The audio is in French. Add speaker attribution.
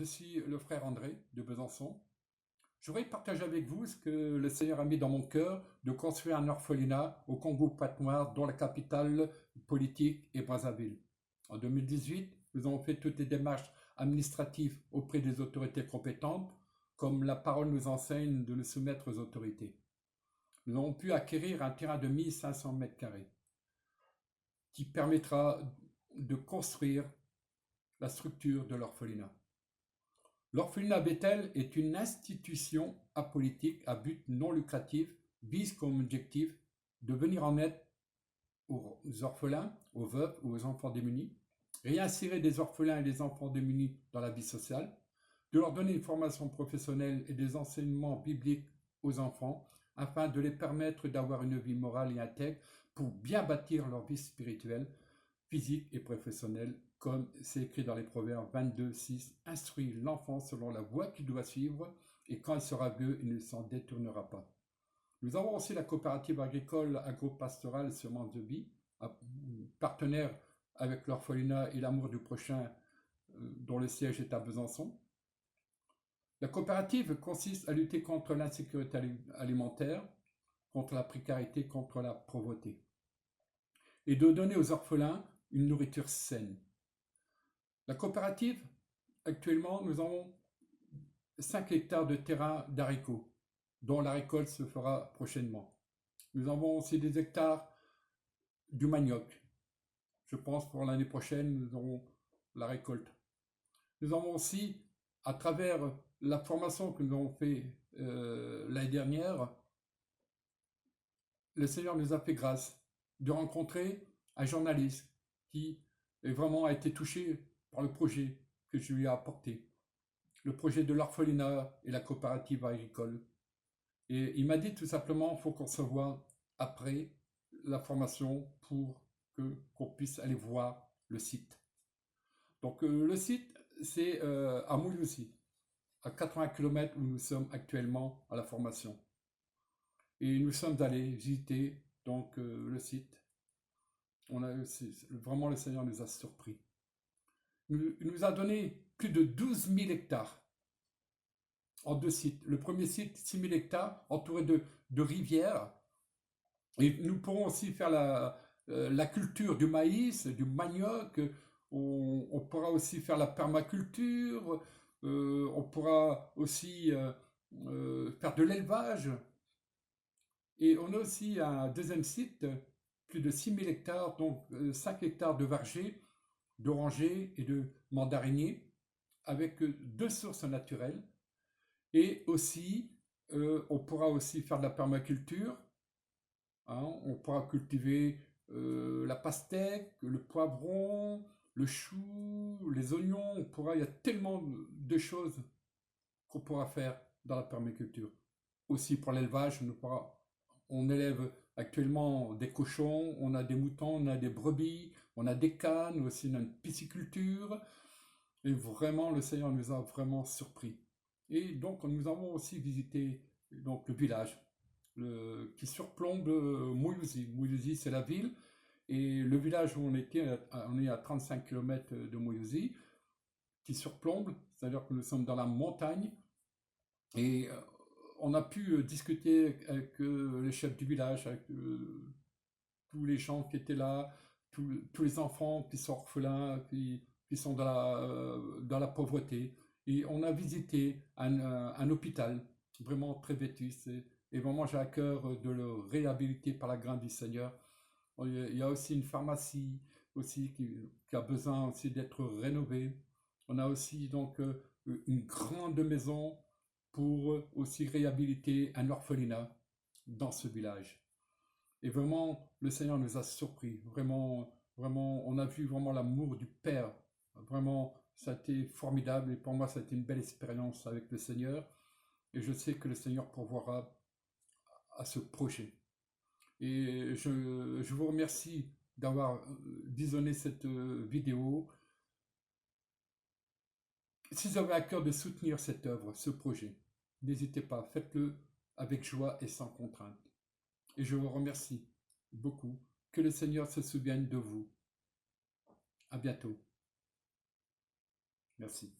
Speaker 1: je suis le frère André de Besançon. Je voudrais partager avec vous ce que le Seigneur a mis dans mon cœur de construire un orphelinat au Congo-Patte-Noire, dont la capitale politique est Brazzaville. En 2018, nous avons fait toutes les démarches administratives auprès des autorités compétentes, comme la parole nous enseigne de nous soumettre aux autorités. Nous avons pu acquérir un terrain de 1500 mètres carrés qui permettra de construire la structure de l'orphelinat. L'orphelinat Bethel est une institution apolitique à but non lucratif, vise comme objectif de venir en aide aux orphelins, aux veuves ou aux enfants démunis, réinsérer des orphelins et des enfants démunis dans la vie sociale, de leur donner une formation professionnelle et des enseignements bibliques aux enfants, afin de les permettre d'avoir une vie morale et intègre pour bien bâtir leur vie spirituelle, physique et professionnelle, comme c'est écrit dans les Proverbes 22, 6, « Instruis l'enfant selon la voie qu'il doit suivre, et quand il sera vieux, il ne s'en détournera pas. » Nous avons aussi la coopérative agricole agro-pastorale Semences de Vie, partenaire avec l'orphelinat et l'amour du prochain, dont le siège est à Besançon. La coopérative consiste à lutter contre l'insécurité alimentaire, contre la précarité, contre la pauvreté, et de donner aux orphelins une nourriture saine. La coopérative, actuellement, nous avons 5 hectares de terrain d'haricots, dont la récolte se fera prochainement. Nous avons aussi des hectares du manioc. Je pense pour l'année prochaine, nous aurons la récolte. Nous avons aussi, à travers la formation que nous avons fait l'année dernière, le Seigneur nous a fait grâce de rencontrer un journaliste qui vraiment a été touché par le projet que je lui ai apporté, le projet de l'orphelinat et la coopérative agricole. Et il m'a dit tout simplement, il faut qu'on se voit après la formation pour qu'on puisse aller voir le site. Donc le site, c'est à Moulioussi, à 80 km où nous sommes actuellement à la formation. Et nous sommes allés visiter donc le site. Vraiment, le Seigneur nous a surpris. Il nous a donné plus de 12 000 hectares en 2 sites. Le premier site, 6 000 hectares, entouré de rivières. Et nous pourrons aussi faire la culture du maïs, du manioc. On pourra aussi faire la permaculture. On pourra aussi faire de l'élevage. Et on a aussi un deuxième site, plus de 6 000 hectares, donc 5 hectares de vergers, d'orangers et de mandariniers, avec 2 sources naturelles. Et aussi, on pourra aussi faire de la permaculture. On pourra cultiver la pastèque, le poivron, le chou, les oignons. Il y a tellement de choses qu'on pourra faire dans la permaculture. Aussi pour l'élevage, on élève actuellement des cochons, on a des moutons, on a des brebis, on a des cannes, aussi on a une pisciculture. Et vraiment, le Seigneur nous a vraiment surpris. Et donc, nous avons aussi visité donc, le village qui surplombe Mouyouzi. Mouyouzi, c'est la ville. Et le village où on était, on est à 35 km de Mouyouzi, qui surplombe, c'est-à-dire que nous sommes dans la montagne. Et on a pu discuter avec les chefs du village, avec tous les gens qui étaient là, tous les enfants qui sont orphelins, qui sont dans la pauvreté. Et on a visité un hôpital vraiment très vétuste. Et vraiment, j'ai à cœur de le réhabiliter par la grâce du Seigneur. Il y a aussi une pharmacie aussi qui a besoin aussi d'être rénovée. On a aussi donc une grande maison pour aussi réhabiliter un orphelinat dans ce village. Et vraiment, le Seigneur nous a surpris. Vraiment, vraiment, on a vu vraiment l'amour du Père. Vraiment, ça a été formidable et pour moi, ça a été une belle expérience avec le Seigneur. Et je sais que le Seigneur pourvoira à ce projet. Et je vous remercie d'avoir visionné cette vidéo. Si vous avez à cœur de soutenir cette œuvre, ce projet, n'hésitez pas, faites-le avec joie et sans contrainte. Et je vous remercie beaucoup. Que le Seigneur se souvienne de vous. À bientôt. Merci.